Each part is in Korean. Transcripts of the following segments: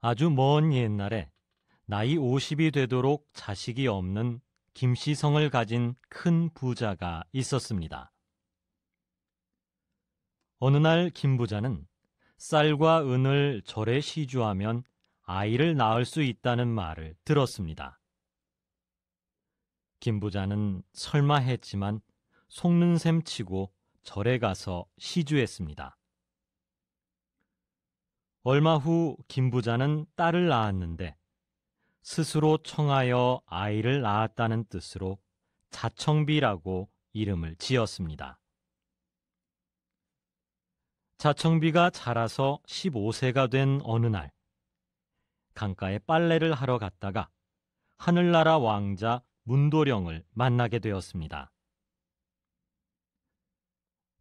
아주 먼 옛날에 나이 50이 되도록 자식이 없는 김씨성을 가진 큰 부자가 있었습니다. 어느 날 김 부자는 쌀과 은을 절에 시주하면 아이를 낳을 수 있다는 말을 들었습니다. 김 부자는 설마 했지만 속는 셈 치고 절에 가서 시주했습니다. 얼마 후 김 부자는 딸을 낳았는데 스스로 청하여 아이를 낳았다는 뜻으로 자청비라고 이름을 지었습니다. 자청비가 자라서 15세가 된 어느 날, 강가에 빨래를 하러 갔다가 하늘나라 왕자 문도령을 만나게 되었습니다.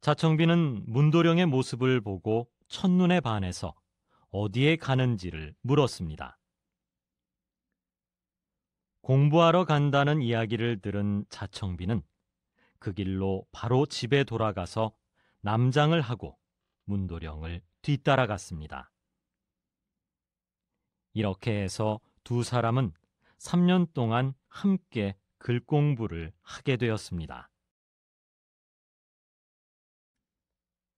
자청비는 문도령의 모습을 보고 첫눈에 반해서 어디에 가는지를 물었습니다. 공부하러 간다는 이야기를 들은 자청비는 그 길로 바로 집에 돌아가서 남장을 하고 문도령을 뒤따라갔습니다. 이렇게 해서 두 사람은 3년 동안 함께 글 공부를 하게 되었습니다.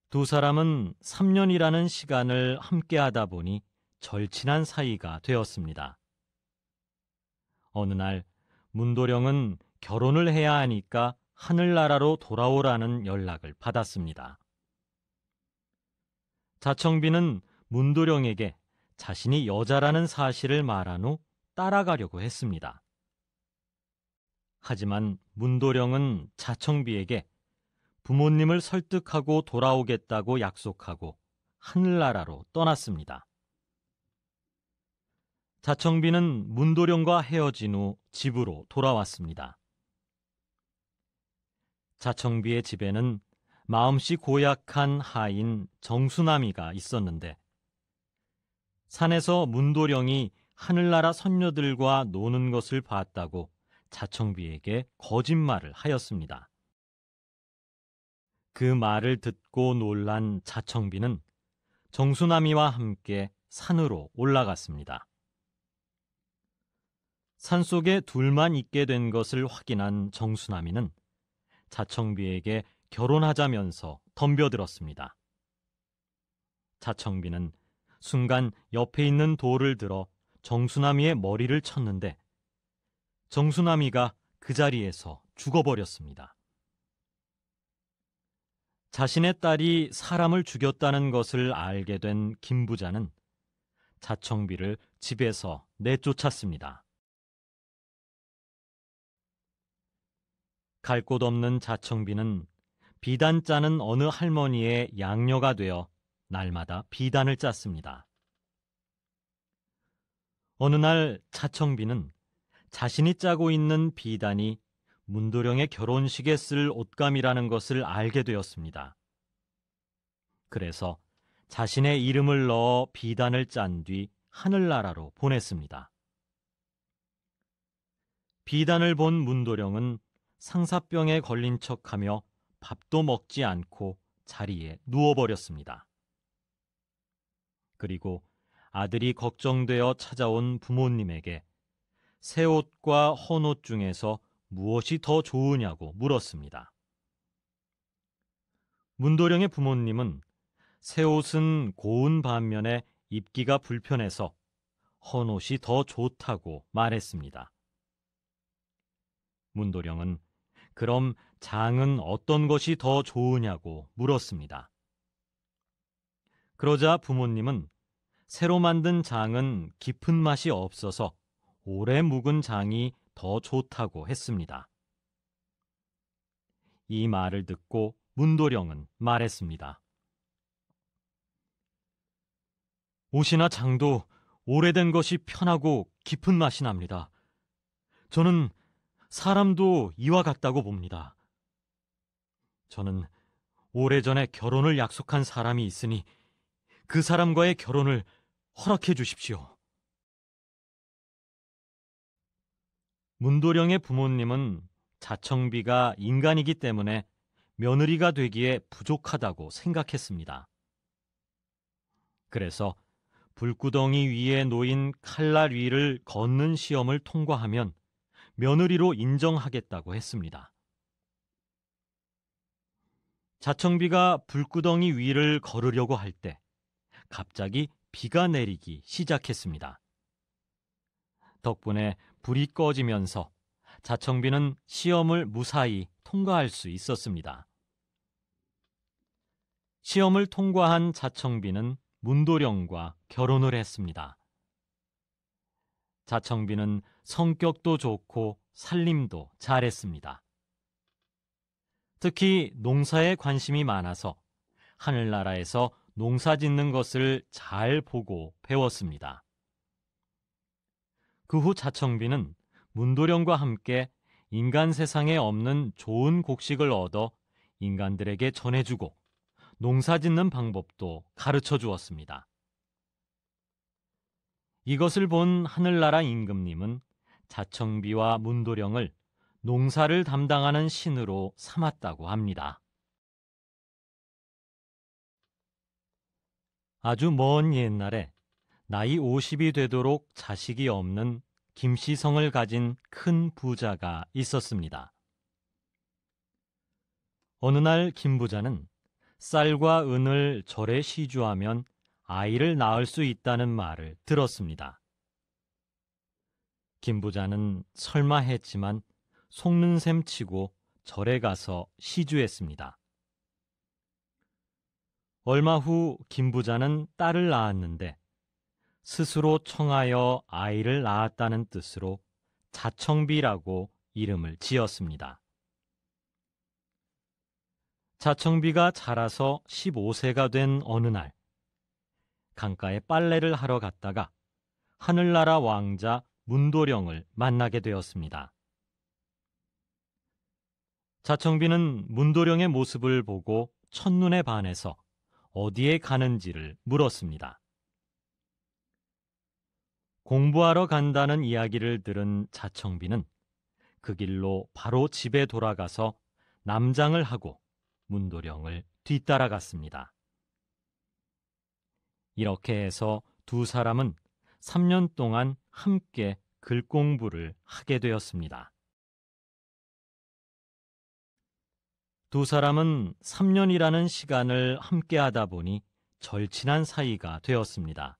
두 사람은 3년이라는 시간을 함께 하다 보니 절친한 사이가 되었습니다. 어느 날 문도령은 결혼을 해야 하니까 하늘나라로 돌아오라는 연락을 받았습니다. 자청비는 문도령에게 자신이 여자라는 사실을 말한 후 따라가려고 했습니다. 하지만 문도령은 자청비에게 부모님을 설득하고 돌아오겠다고 약속하고 하늘나라로 떠났습니다. 자청비는 문도령과 헤어진 후 집으로 돌아왔습니다. 자청비의 집에는 마음씨 고약한 하인 정수남이가 있었는데 산에서 문도령이 하늘나라 선녀들과 노는 것을 봤다고 자청비에게 거짓말을 하였습니다. 그 말을 듣고 놀란 자청비는 정수남이와 함께 산으로 올라갔습니다. 산속에 둘만 있게 된 것을 확인한 정수남이는 자청비에게 결혼하자면서 덤벼들었습니다. 자청비는 순간 옆에 있는 돌을 들어 정수남이의 머리를 쳤는데 정수남이가 그 자리에서 죽어버렸습니다. 자신의 딸이 사람을 죽였다는 것을 알게 된 김 부자는 자청비를 집에서 내쫓았습니다. 갈 곳 없는 자청비는 비단 짜는 어느 할머니의 양녀가 되어 날마다 비단을 짰습니다. 어느 날 자청비는 자신이 짜고 있는 비단이 문도령의 결혼식에 쓸 옷감이라는 것을 알게 되었습니다. 그래서 자신의 이름을 넣어 비단을 짠 뒤 하늘나라로 보냈습니다. 비단을 본 문도령은 상사병에 걸린 척하며 밥도 먹지 않고 자리에 누워버렸습니다. 그리고 아들이 걱정되어 찾아온 부모님에게 새 옷과 헌옷 중에서 무엇이 더 좋으냐고 물었습니다. 문도령의 부모님은 새 옷은 고운 반면에 입기가 불편해서 헌옷이 더 좋다고 말했습니다. 문도령은 그럼 장은 어떤 것이 더 좋으냐고 물었습니다. 그러자 부모님은 새로 만든 장은 깊은 맛이 없어서 오래 묵은 장이 더 좋다고 했습니다. 이 말을 듣고 문도령은 말했습니다. 옷이나 장도 오래된 것이 편하고 깊은 맛이 납니다. 저는 사람도 이와 같다고 봅니다. 저는 오래전에 결혼을 약속한 사람이 있으니 그 사람과의 결혼을 허락해 주십시오. 문도령의 부모님은 자청비가 인간이기 때문에 며느리가 되기에 부족하다고 생각했습니다. 그래서 불구덩이 위에 놓인 칼날 위를 걷는 시험을 통과하면 며느리로 인정하겠다고 했습니다. 자청비가 불구덩이 위를 걸으려고 할 때 갑자기 비가 내리기 시작했습니다. 덕분에 불이 꺼지면서 자청비는 시험을 무사히 통과할 수 있었습니다. 시험을 통과한 자청비는 문도령과 결혼을 했습니다. 자청비는 성격도 좋고 살림도 잘했습니다. 특히 농사에 관심이 많아서 하늘나라에서 농사 짓는 것을 잘 보고 배웠습니다. 그 후 자청비는 문도령과 함께 인간 세상에 없는 좋은 곡식을 얻어 인간들에게 전해주고 농사 짓는 방법도 가르쳐 주었습니다. 이것을 본 하늘나라 임금님은 자청비와 문도령을 농사를 담당하는 신으로 삼았다고 합니다. 아주 먼 옛날에 나이 50이 되도록 자식이 없는 김씨성을 가진 큰 부자가 있었습니다. 어느 날 김 부자는 쌀과 은을 절에 시주하면 아이를 낳을 수 있다는 말을 들었습니다. 김 부자는 설마 했지만 속는 셈 치고 절에 가서 시주했습니다. 얼마 후 김 부자는 딸을 낳았는데 스스로 청하여 아이를 낳았다는 뜻으로 자청비라고 이름을 지었습니다. 자청비가 자라서 15세가 된 어느 날 강가에 빨래를 하러 갔다가 하늘나라 왕자 문도령을 만나게 되었습니다. 자청비는 문도령의 모습을 보고 첫눈에 반해서 어디에 가는지를 물었습니다. 공부하러 간다는 이야기를 들은 자청비는 그 길로 바로 집에 돌아가서 남장을 하고 문도령을 뒤따라갔습니다. 이렇게 해서 두 사람은 3년 동안 함께 글 공부를 하게 되었습니다. 두 사람은 3년이라는 시간을 함께 하다 보니 절친한 사이가 되었습니다.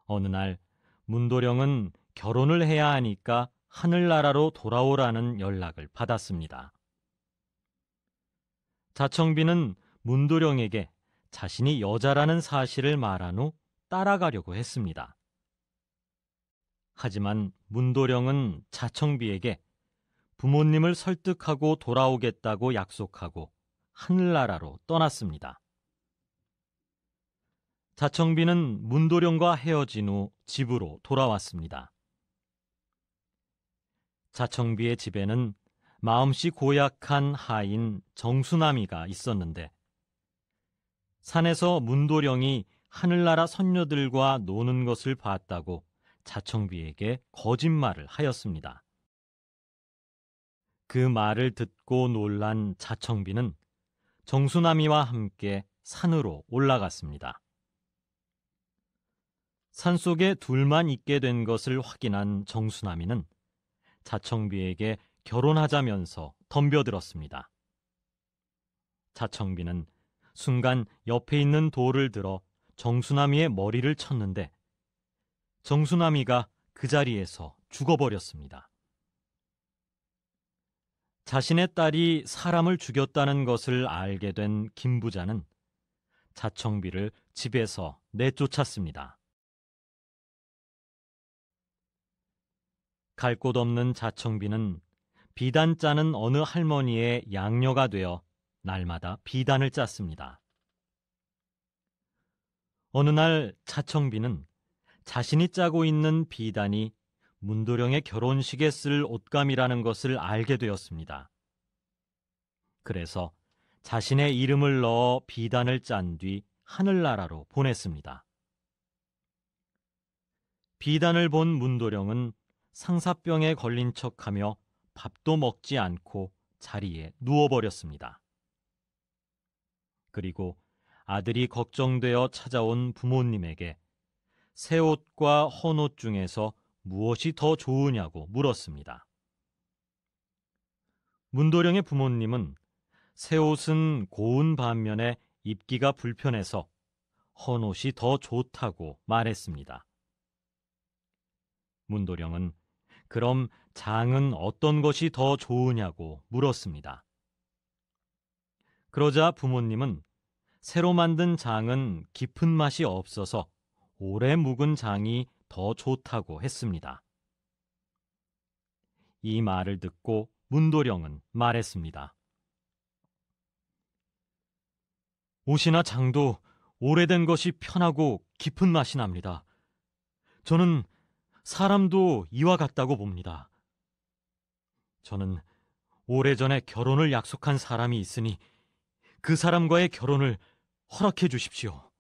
어느 날 문도령은 결혼을 해야 하니까 하늘나라로 돌아오라는 연락을 받았습니다. 자청비는 문도령에게 자신이 여자라는 사실을 말한 후 따라가려고 했습니다. 하지만 문도령은 자청비에게 부모님을 설득하고 돌아오겠다고 약속하고 하늘나라로 떠났습니다. 자청비는 문도령과 헤어진 후 집으로 돌아왔습니다. 자청비의 집에는 마음씨 고약한 하인 정수남이가 있었는데 산에서 문도령이 하늘나라 선녀들과 노는 것을 봤다고 자청비에게 거짓말을 하였습니다. 그 말을 듣고 놀란 자청비는 정수남이와 함께 산으로 올라갔습니다. 산속에 둘만 있게 된 것을 확인한 정수남이는 자청비에게 결혼하자면서 덤벼들었습니다. 자청비는 순간 옆에 있는 돌을 들어 정수남이의 머리를 쳤는데 정수남이가 그 자리에서 죽어버렸습니다. 자신의 딸이 사람을 죽였다는 것을 알게 된 김 부자는 자청비를 집에서 내쫓았습니다. 갈 곳 없는 자청비는 비단 짜는 어느 할머니의 양녀가 되어 날마다 비단을 짰습니다. 어느 날 자청비는 자신이 짜고 있는 비단이 문도령의 결혼식에 쓸 옷감이라는 것을 알게 되었습니다. 그래서 자신의 이름을 넣어 비단을 짠 뒤 하늘나라로 보냈습니다. 비단을 본 문도령은 상사병에 걸린 척하며 밥도 먹지 않고 자리에 누워버렸습니다. 그리고 아들이 걱정되어 찾아온 부모님에게 새 옷과 헌 옷 중에서 무엇이 더 좋으냐고 물었습니다. 문도령의 부모님은 새 옷은 고운 반면에 입기가 불편해서 헌 옷이 더 좋다고 말했습니다. 문도령은 그럼 장은 어떤 것이 더 좋으냐고 물었습니다. 그러자 부모님은 새로 만든 장은 깊은 맛이 없어서 오래 묵은 장이 더 좋다고 했습니다. 이 말을 듣고 문도령은 말했습니다. 옷이나 장도 오래된 것이 편하고 깊은 맛이 납니다. 저는 사람도 이와 같다고 봅니다. 저는 오래전에 결혼을 약속한 사람이 있으니 그 사람과의 결혼을 허락해 주십시오.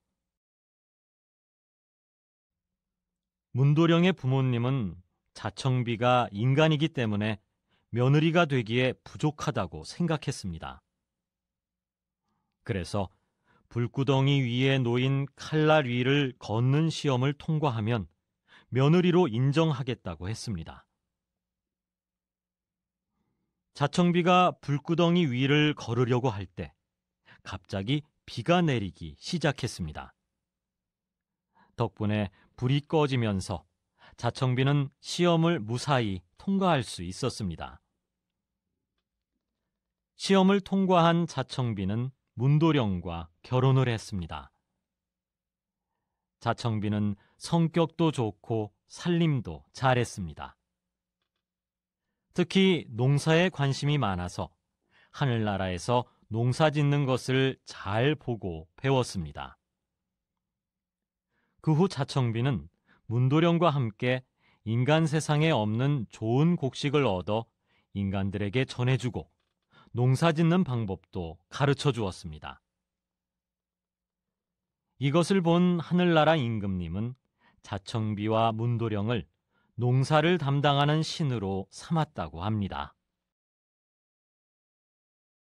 문도령의 부모님은 자청비가 인간이기 때문에 며느리가 되기에 부족하다고 생각했습니다. 그래서 불구덩이 위에 놓인 칼날 위를 걷는 시험을 통과하면 며느리로 인정하겠다고 했습니다. 자청비가 불구덩이 위를 걸으려고 할 때 갑자기 비가 내리기 시작했습니다. 덕분에 불이 꺼지면서 자청비는 시험을 무사히 통과할 수 있었습니다. 시험을 통과한 자청비는 문도령과 결혼을 했습니다. 자청비는 성격도 좋고 살림도 잘했습니다. 특히 농사에 관심이 많아서 하늘나라에서 농사 짓는 것을 잘 보고 배웠습니다. 그 후 자청비는 문도령과 함께 인간 세상에 없는 좋은 곡식을 얻어 인간들에게 전해주고 농사 짓는 방법도 가르쳐 주었습니다. 이것을 본 하늘나라 임금님은 자청비와 문도령을 농사를 담당하는 신으로 삼았다고 합니다.